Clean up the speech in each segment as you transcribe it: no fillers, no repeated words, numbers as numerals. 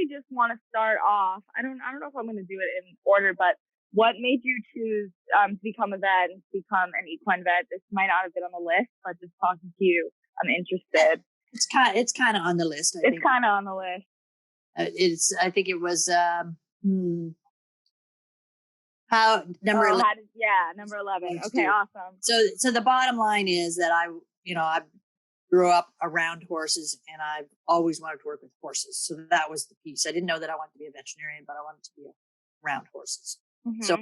actually just want to start off. I don't know if I'm going to do it in order, but what made you choose to become a vet and to become an equine vet? This might not have been on the list, but just talking to you, I'm interested. It's kind of on the list. It's kind of on the list. I think it was number 11. Number 11. Okay, awesome. So the bottom line is that I grew up around horses, and I've always wanted to work with horses. So that was the piece. I didn't know that I wanted to be a veterinarian, but I wanted to be around horses. Mm-hmm. So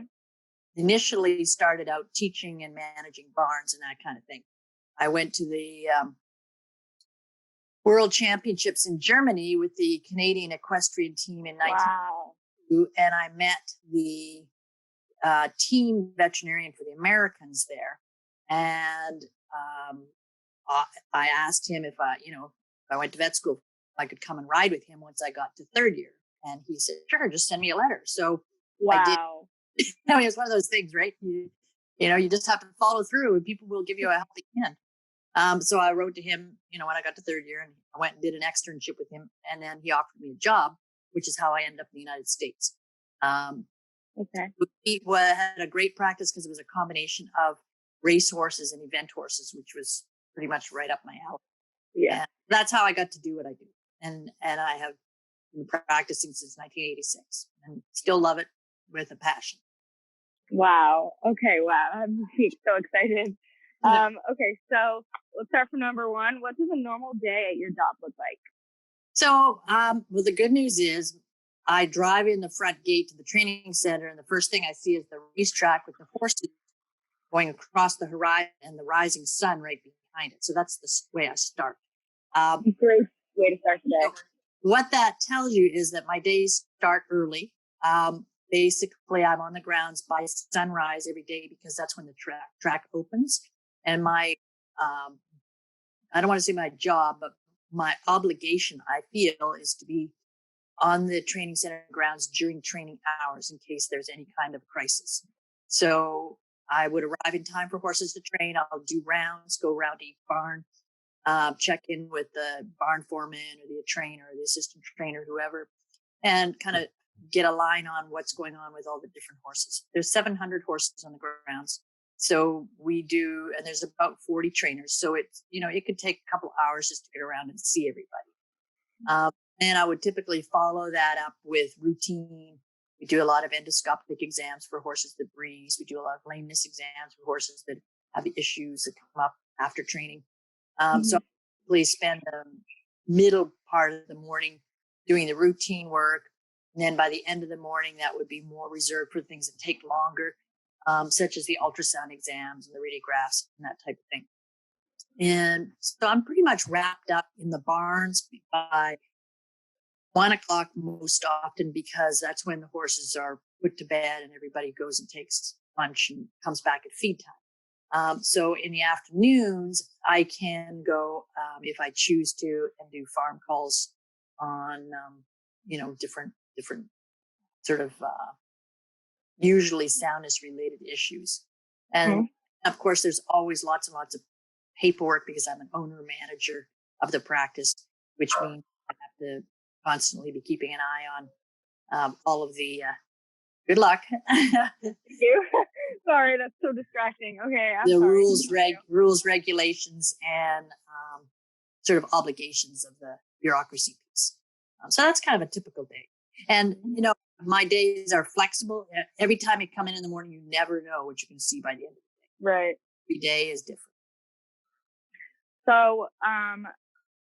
initially started out teaching and managing barns and that kind of thing. I went to the World Championships in Germany with the Canadian equestrian team in 1992, and I met the team veterinarian for the Americans there. And I asked him if I went to vet school, if I could come and ride with him once I got to third year. And he said, sure, just send me a letter. So I did. It's one of those things, right? You just have to follow through, and people will give you a helping hand. So I wrote to him, when I got to third year, and I went and did an externship with him. And then he offered me a job, which is how I ended up in the United States. Okay. We had a great practice because it was a combination of race horses and event horses, which was pretty much right up my alley. Yeah. And that's how I got to do what I do. And I have been practicing since 1986 and still love it with a passion. Wow. Okay. Wow. I'm so excited. Okay. So let's start from number one. What does a normal day at your job look like? So, well, the good news is I drive in the front gate to the training center, and the first thing I see is the racetrack with the horses going across the horizon and the rising sun right behind it. So that's the way I start. Great way to start the day. What that tells you is that my days start early. Basically, I'm on the grounds by sunrise every day because that's when the track opens. And my, I don't want to say my job, but my obligation, I feel, is to be on the training center grounds during training hours in case there's any kind of crisis. So I would arrive in time for horses to train. I'll do rounds, go around to each barn, check in with the barn foreman or the trainer or the assistant trainer, whoever, and kind of get a line on what's going on with all the different horses. There's 700 horses on the grounds. So we do, and there's about 40 trainers. So it's, it could take a couple hours just to get around and see everybody. And I would typically follow that up with routine. We do a lot of endoscopic exams for horses that breathe. We do a lot of lameness exams for horses that have issues that come up after training. So I typically spend the middle part of the morning doing the routine work. And then by the end of the morning, that would be more reserved for things that take longer, such as the ultrasound exams and the radiographs and that type of thing. And so I'm pretty much wrapped up in the barns by 1 o'clock most often, because that's when the horses are put to bed and everybody goes and takes lunch and comes back at feed time. So in the afternoons, I can go, if I choose to, and do farm calls on, different sort of usually soundness related issues. And of course, there's always lots and lots of paperwork because I'm an owner manager of the practice, which means I have to constantly be keeping an eye on all of the good luck. Thank you. Sorry, that's so distracting. Okay. I'm sorry. rules, regulations, and sort of obligations of the bureaucracy piece. So that's kind of a typical day. And, my days are flexible. Every time you come in the morning, you never know what you're going to see by the end of the day. Right. Every day is different. So,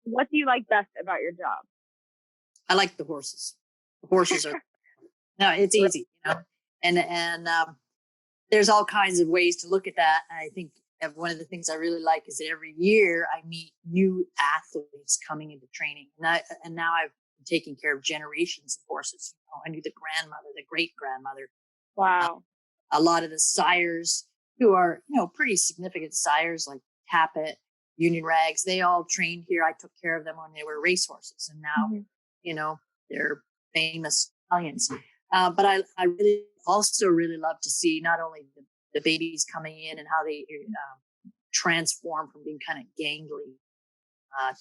what do you like best about your job? I like the horses. The horses are, no, it's easy, and there's all kinds of ways to look at that. And I think one of the things I really like is that every year I meet new athletes coming into training. And now I've been taking care of generations of horses. I knew the grandmother, the great grandmother. Wow. A lot of the sires who are, pretty significant sires like Tappet, Union Rags, they all trained here. I took care of them when they were racehorses. And now, they're famous stallions. But I really love to see not only the babies coming in and how they transform from being kind of gangly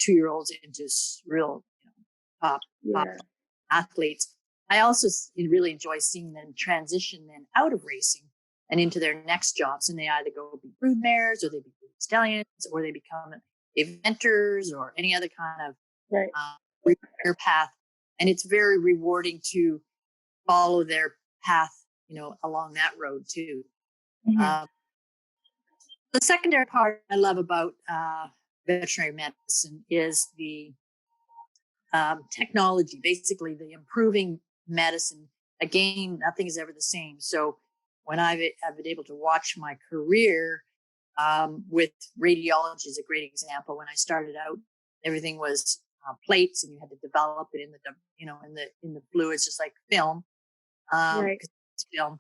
2-year-olds into real top athletes. I also really enjoy seeing them transition then out of racing and into their next jobs. And they either go be brood mares, or they be stallions, or they become eventers, or any other kind of career path. And it's very rewarding to follow their path, along that road too. Mm-hmm. The secondary part I love about veterinary medicine is the technology, basically the improving medicine. Again, nothing is ever the same. So when I've been able to watch my career with radiology is a great example. When I started out, everything was plates, and you had to develop it in the fluids, just like film. Film.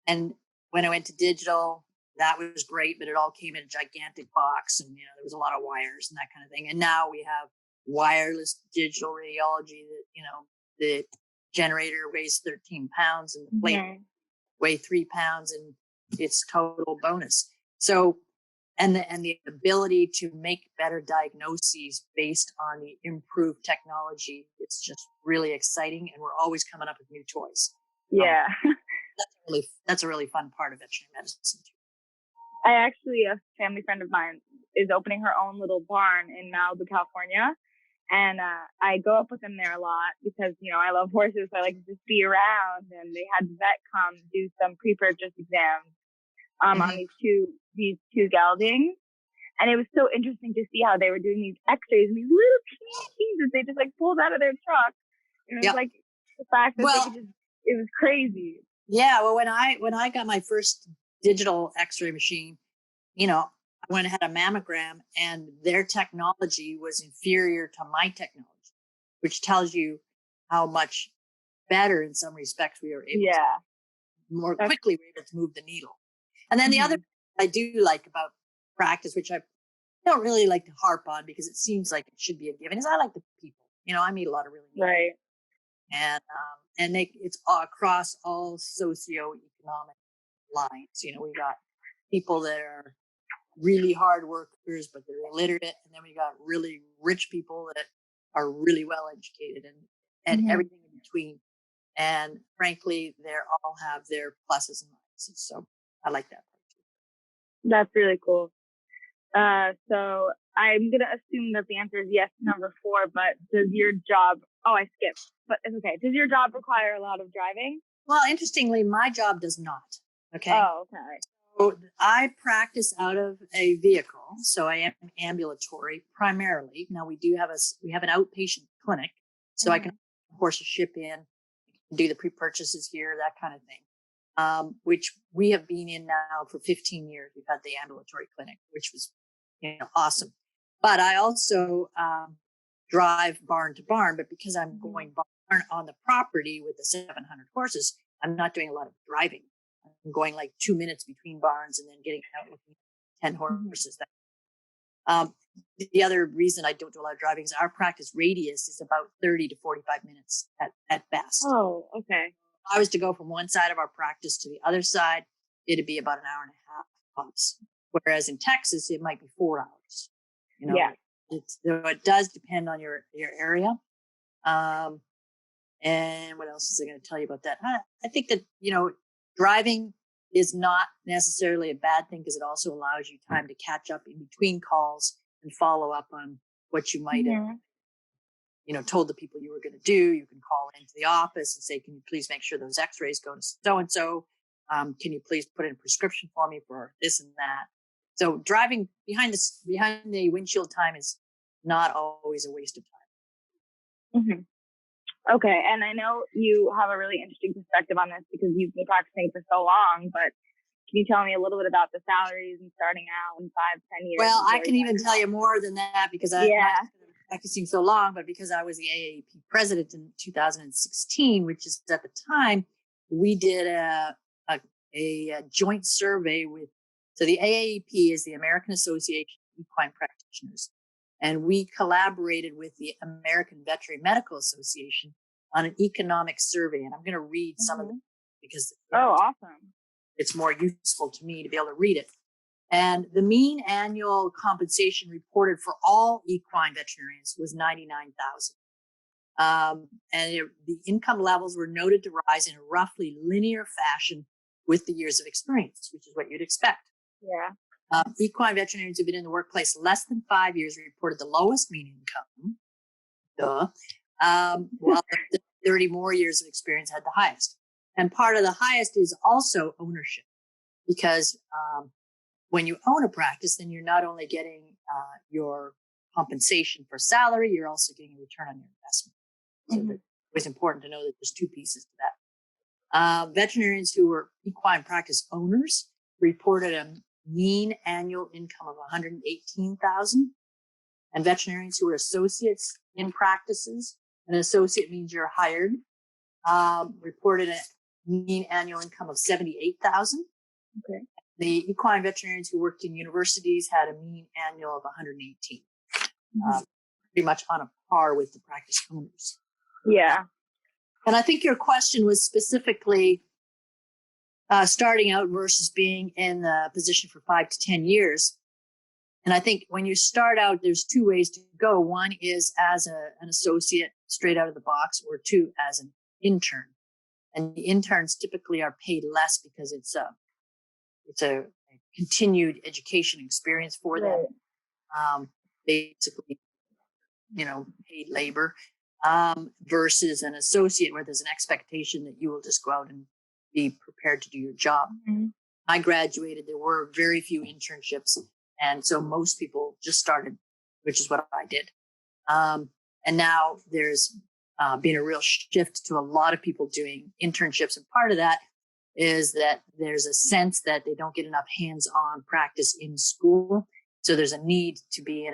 And when I went to digital, that was great, but it all came in a gigantic box, and there was a lot of wires and that kind of thing. And now we have wireless digital radiology that the generator weighs 13 pounds and the plate weigh 3 pounds, and it's total bonus. So and the ability to make better diagnoses based on the improved technology, it's just really exciting, and we're always coming up with new toys. Yeah. That's a really fun part of veterinary medicine too. A family friend of mine is opening her own little barn in Malibu, California. And I go up with them there a lot because, I love horses. So I like to just be around. And they had the vet come do some pre-purchase exams on these two geldings. And it was so interesting to see how they were doing these x-rays and these little pieces they just pulled out of their truck. And it was like the fact that they could it was crazy. Yeah. Well, when I got my first digital x-ray machine, I went and had a mammogram, and their technology was inferior to my technology, which tells you how much better in some respects we were able to more quickly we were able to move the needle. And then the other I do like about practice, which I don't really like to harp on because it seems like it should be a given, is I like the people. I meet a lot of really right. And it's across all socioeconomic lines. We got people that are really hard workers, but they're illiterate. And then we got really rich people that are really well educated, and everything in between. And frankly, they all have their pluses and minuses. So I like that part too. That's really cool. So I'm going to assume that the answer is yes, number 4, but does your job, I skipped, but it's okay. Does your job require a lot of driving? Well, interestingly, my job does not. Okay. Oh, okay. So I practice out of a vehicle, so I am ambulatory primarily. Now we have an outpatient clinic, so I can, of course, ship in, do the pre-purchases here, that kind of thing. Which we have been in now for 15 years. We've had the ambulatory clinic, which was, awesome. But I also drive barn to barn, but because I'm going barn on the property with the 700 horses, I'm not doing a lot of driving. I'm going 2 minutes between barns and then getting out looking at 10 horses. The other reason I don't do a lot of driving is our practice radius is about 30 to 45 minutes at best. Oh, okay. If I was to go from one side of our practice to the other side, it'd be about an hour and a half tops. Whereas in Texas, it might be 4 hours. Yeah. It does depend on your area. And what else is I going to tell you about that? I think that, driving is not necessarily a bad thing because it also allows you time to catch up in between calls and follow up on what you might have, told the people you were going to do. You can call into the office and say, can you please make sure those x-rays go to so-and-so? Can you please put in a prescription for me for this and that? So driving behind the windshield time is not always a waste of time. Okay. And I know you have a really interesting perspective on this because you've been practicing for so long, but can you tell me a little bit about the salaries and starting out in 5-10 years? Well, I can even tell you more than that because I've been practicing so long, but because I was the AAP president in 2016, which is at the time, we did a joint survey so the AAP is the American Association of Equine Practitioners. And we collaborated with the American Veterinary Medical Association on an economic survey. And I'm going to read some of them because awesome. It's more useful to me to be able to read it. And the mean annual compensation reported for all equine veterinarians was $99,000. The income levels were noted to rise in a roughly linear fashion with the years of experience, which is what you'd expect. Yeah. Equine veterinarians who've been in the workplace less than 5 years reported the lowest mean income, while the 30 more years of experience had the highest. And part of the highest is also ownership, because when you own a practice, then you're not only getting your compensation for salary, you're also getting a return on your investment. So it was important to know that there's two pieces to that. Veterinarians who were equine practice owners reported a mean annual income of $118,000, and veterinarians who were associates in practices, an associate means you're hired, reported a mean annual income of $78,000. Okay. The equine veterinarians who worked in universities had a mean annual of $118,000, pretty much on a par with the practice owners. Yeah. And I think your question was specifically starting out versus being in the position for 5 to 10 years. And I think when you start out, there's two ways to go. One is as an associate straight out of the box, or two, as an intern. And the interns typically are paid less because it's a continued education experience for them. Basically, paid labor, versus an associate where there's an expectation that you will just go out and be prepared to do your job. I graduated, there were very few internships. And so most people just started, which is what I did. And now there's been a real shift to a lot of people doing internships. And part of that is that there's a sense that they don't get enough hands-on practice in school. So there's a need to be in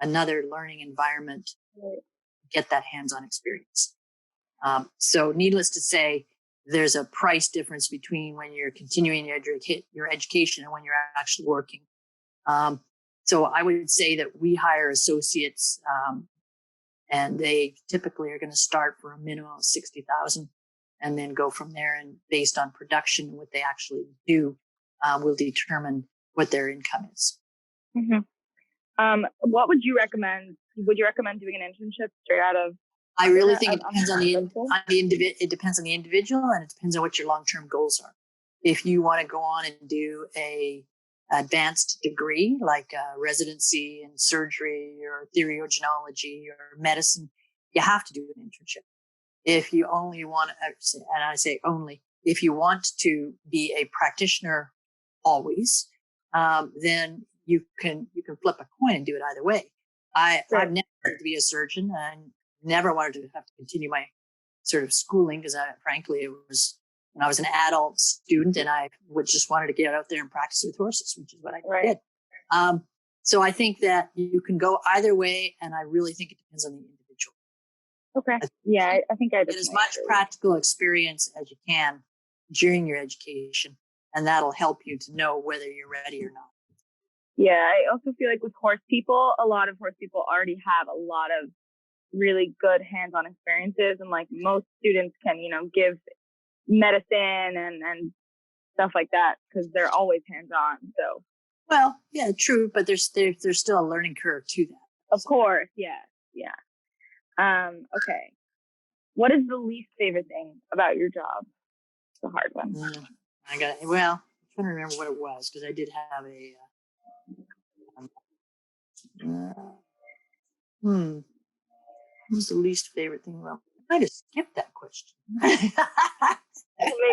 another learning environment, get that hands-on experience. So needless to say, there's a price difference between when you're continuing your education and when you're actually working. So I would say that we hire associates, and they typically are going to start for a minimum of $60,000 and then go from there. And based on production and what they actually do, will determine what their income is. What would you recommend? Would you recommend doing an internship straight out of? I really think it depends on the individual. It depends on the individual, and it depends on what your long-term goals are. If you want to go on and do a advanced degree like a residency in surgery or theriogenology or medicine, you have to do an internship. If you only want to, and I say only, if you want to be a practitioner always, then you can flip a coin and do it either way. I've never wanted to be a surgeon. I never wanted to have to continue my sort of schooling because frankly, it was when I was an adult student and I just wanted to get out there and practice with horses, which is what I did. So I think that you can go either way, and I really think it depends on the individual. Okay. Yeah, I think I get as much practical experience as you can during your education, and that'll help you to know whether you're ready or not. Yeah, I also feel like with horse people, a lot of horse people already have a lot of really good hands-on experiences, and like most students can, give medicine and stuff like that because they're always hands-on. So, well, yeah, true, but there's still a learning curve to that. Of course, yeah. Okay. What is the least favorite thing about your job? It's a hard one. I'm trying to remember what it was because I did have a. What was the least favorite thing about? I might have skipped that question. Maybe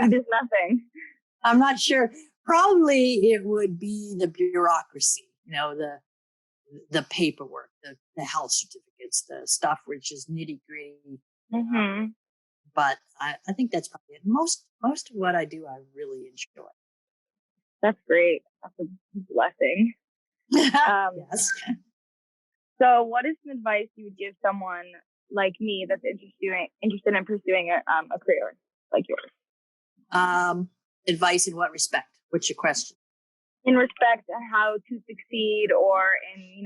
there's nothing. I'm not sure. Probably it would be the bureaucracy, the paperwork, the health certificates, the stuff which is nitty gritty. But I think that's probably it. Most of what I do, I really enjoy. That's great. That's a blessing. Yes. So what is some advice you would give someone like me that's interested in pursuing a career like yours? Advice in what respect? What's your question? In respect to how to succeed, or in,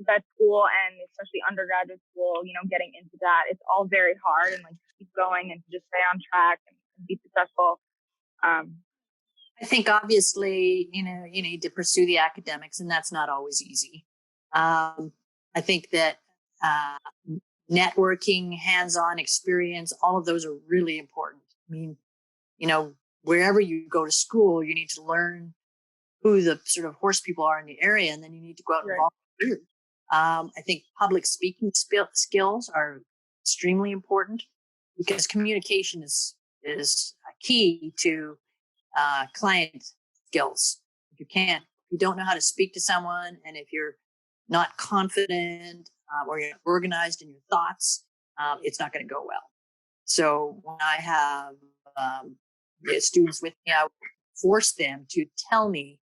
vet school and especially undergraduate school, getting into that. It's all very hard, and like to keep going and to just stay on track and be successful. I think obviously, you need to pursue the academics, and that's not always easy. I think that networking, hands-on experience, all of those are really important. I mean, wherever you go to school, you need to learn who the sort of horse people are in the area, and then you need to go out and volunteer. I think public speaking skills are extremely important because communication is key to client skills. If you don't know how to speak to someone, and if you're not confident or you're organized in your thoughts, it's not going to go well. So when I have students with me, I would force them to tell me,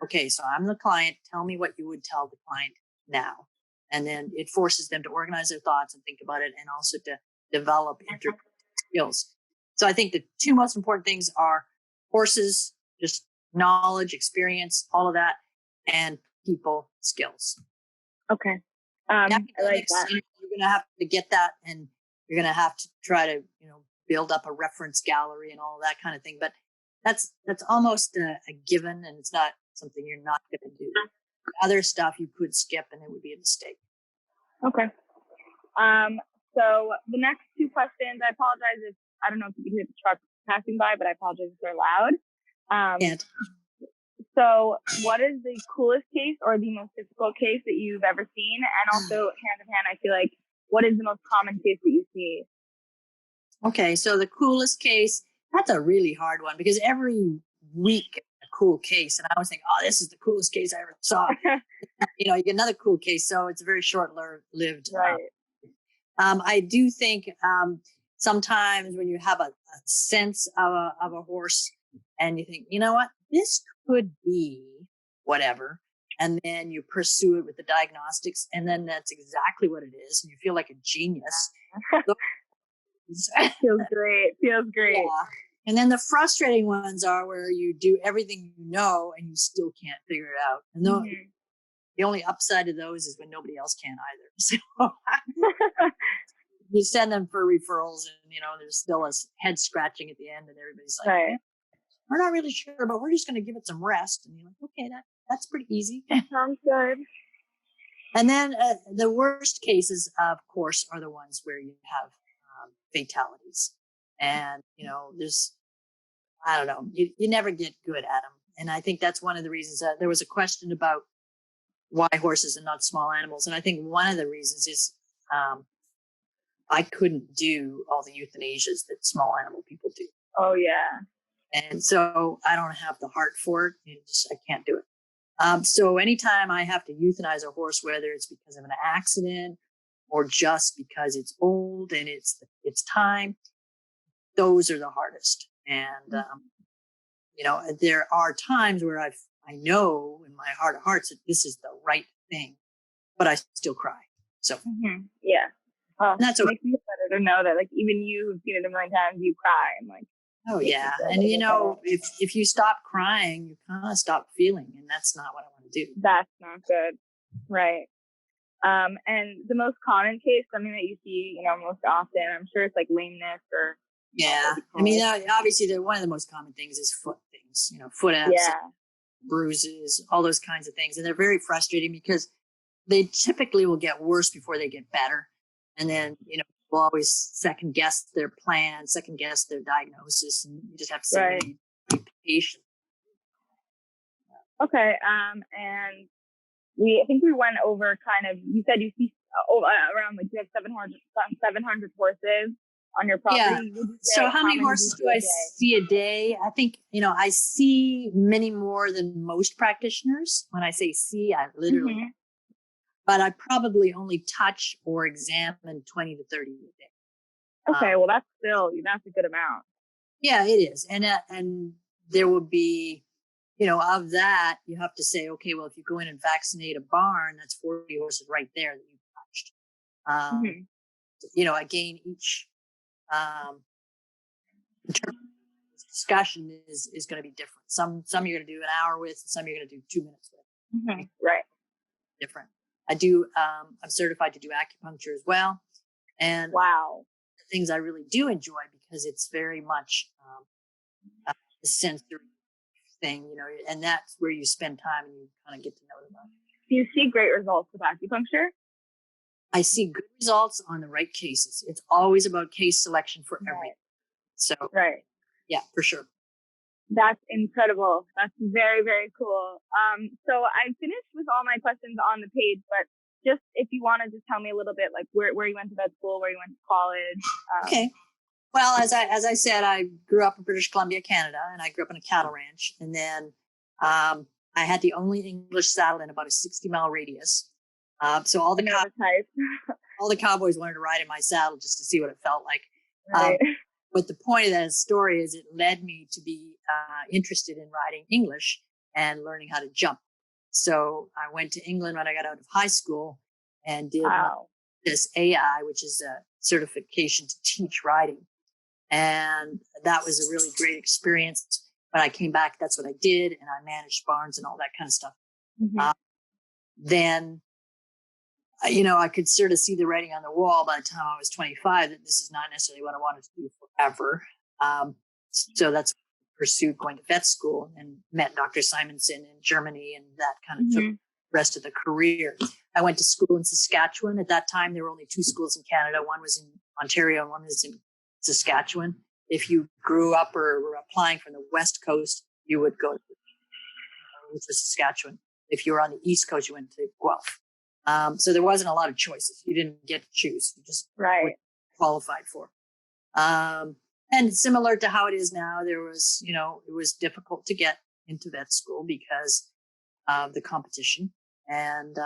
okay, so I'm the client. Tell me what you would tell the client now. And then it forces them to organize their thoughts and think about it, and also to develop skills. So I think the two most important things are horses, just knowledge, experience, all of that, and people skills. Okay. I like that. You're going to have to get that, and you're going to have to try to, build up a reference gallery and all that kind of thing. But that's almost a given, and it's not something you're not going to do. Other stuff you could skip, and it would be a mistake. Okay. So the next two questions, I apologize if, I don't know if you can hear the truck passing by, but I apologize if they're loud. So what is the coolest case or the most difficult case that you've ever seen? And also, hand in hand, I feel like, what is the most common case that you see? Okay, so the coolest case, that's a really hard one because every week a cool case. And I always think, oh, this is the coolest case I ever saw. You get another cool case. So it's a very short-lived. Right. I do think sometimes when you have a sense of a horse and you think, you know what, this could be whatever. And then you pursue it with the diagnostics. And then that's exactly what it is. And you feel like a genius. Feels great. Yeah. And then the frustrating ones are where you do everything and you still can't figure it out. And the only upside of those is when nobody else can either. So you send them for referrals, and there's still a head scratching at the end, and everybody's like, right. We're not really sure, but we're just going to give it some rest. And you're like, okay, that's pretty easy. Sounds good. And then the worst cases, of course, are the ones where you have fatalities. And, I don't know, you never get good at them. And I think that's one of the reasons that there was a question about why horses and not small animals. And I think one of the reasons is I couldn't do all the euthanasias that small animal people do. Oh, yeah. And so I don't have the heart for it. I can't do it. So anytime I have to euthanize a horse, whether it's because of an accident or just because it's old and it's time, those are the hardest. And, there are times where I know in my heart of hearts that this is the right thing, but I still cry. So, yeah. And that's it makes me better to know that, like, even you who've seen it a million times, you cry. I'm like, oh yeah. And if you stop crying, you kind of stop feeling, and that's not what I want to do. That's not good. Right. And the most common case, something that you see, most often, I'm sure it's like lameness or. Yeah. I mean, obviously one of the most common things is foot things, foot abscess, bruises, all those kinds of things. And they're very frustrating because they typically will get worse before they get better. And then, people always second guess their plan, second guess their diagnosis, and you just have to say, be patient. Okay. And I think we went over kind of, you said you see around, like, you have 700 horses on your property. Yeah. So how many horses do I see a day? I think, I see many more than most practitioners. When I say see, I literally, but I probably only touch or examine 20 to 30 a day. Okay. Well, that's a good amount. Yeah, it is. And there will be, of that, you have to say, okay, well, if you go in and vaccinate a barn, that's 40 horses right there that you've touched. Again, each discussion is going to be different. Some you're going to do an hour with, and some you're going to do 2 minutes with. Right. Different. I do. I'm certified to do acupuncture as well. And wow, the things I really do enjoy because it's very much a sensory thing, and that's where you spend time and you kind of get to know them. Do you see great results with acupuncture? I see good results on the right cases. It's always about case selection for everything. So, yeah, for sure. That's incredible. That's very, very cool. So I finished with all my questions on the page, but just if you want to just tell me a little bit, like where you went to vet school, where you went to college. Okay. Well, as I said, I grew up in British Columbia, Canada, and I grew up in a cattle ranch. And then I had the only English saddle in about a 60-mile radius. So all the cowboys wanted to ride in my saddle just to see what it felt like. Right. But the point of that story is it led me to be interested in riding English and learning how to jump. So I went to England when I got out of high school and did this AI, which is a certification to teach riding. And that was a really great experience. When I came back, that's what I did. And I managed barns and all that kind of stuff. Mm-hmm. Then, I could sort of see the writing on the wall by the time I was 25 that this is not necessarily what I wanted to do forever. So that's when I pursued going to vet school and met Dr. Simonson in Germany, and that kind of took the rest of the career. I went to school in Saskatchewan. At that time, there were only 2 schools in Canada. One was in Ontario and one was in Saskatchewan. If you grew up or were applying from the West Coast, you would go to Saskatchewan. If you were on the East Coast, you went to Guelph. So there wasn't a lot of choices. You didn't get to choose. You just qualified for. And similar to how it is now, there was, it was difficult to get into vet school because of the competition. And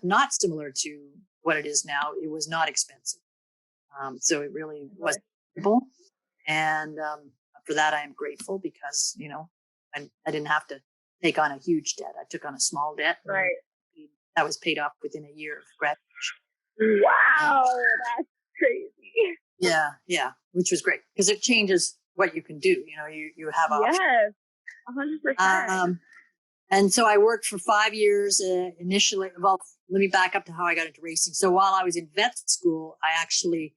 not similar to what it is now, it was not expensive. So it really was simple. And for that, I am grateful because, I didn't have to take on a huge debt. I took on a small debt. Right. That was paid off within a year of graduation. Wow, that's crazy. Yeah, which was great because it changes what you can do. You have options. Yes, 100%. And so I worked for 5 years initially. Well, let me back up to how I got into racing. So while I was in vet school, I actually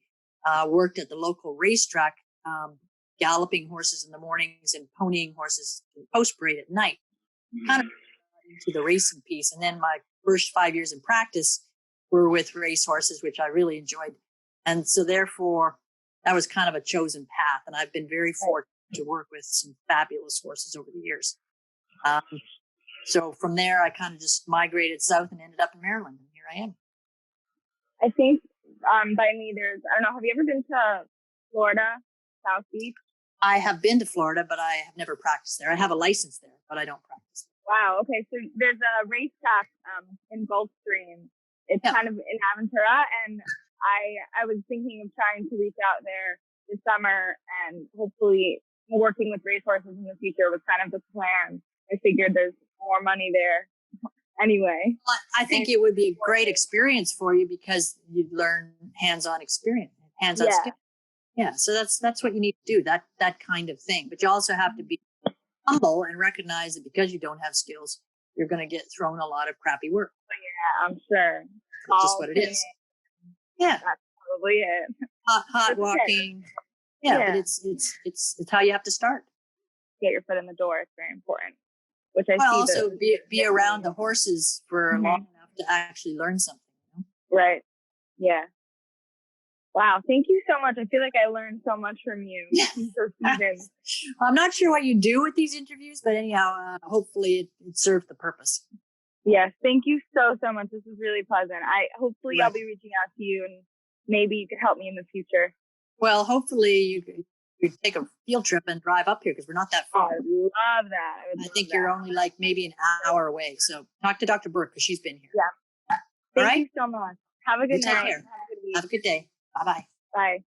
worked at the local racetrack, galloping horses in the mornings and ponying horses in post parade at night. Kind of into the racing piece. And then my first 5 years in practice were with race horses, which I really enjoyed. And so therefore that was kind of a chosen path. And I've been very fortunate to work with some fabulous horses over the years. So from there, I kind of just migrated south and ended up in Maryland. And here I am. I think by me, I don't know, have you ever been to Florida, South Beach? I have been to Florida, but I have never practiced there. I have a license there, but I don't practice. Wow. Okay. So there's a racetrack in Gulfstream. It's kind of in Aventura, and I was thinking of trying to reach out there this summer and hopefully working with racehorses in the future was kind of the plan. I figured there's more money there anyway. Well, I think it would be a great experience for you because you'd learn hands-on experience, hands-on skill. Yeah. So that's what you need to do, that kind of thing. But you also have to be humble and recognize that because you don't have skills, you're going to get thrown a lot of crappy work. Yeah, I'm sure. That's just what it is. Yeah. That's probably it. Hot walking. Okay. Yeah, but it's how you have to start. Get your foot in the door. It's very important. Which I see. Also be around the horses for long enough to actually learn something. Right. Yeah. Wow. Thank you so much. I feel like I learned so much from you. I'm not sure what you do with these interviews, but anyhow, hopefully it served the purpose. Yes. Thank you so much. This was really pleasant. Hopefully I'll be reaching out to you and maybe you could help me in the future. Well, hopefully you could take a field trip and drive up here because we're not that far. I love that. I think you're only like maybe an hour away. So talk to Dr. Burke because she's been here. Yeah. Thank you so much. Have a good night. Take care. Have a good day. Bye-bye. Bye.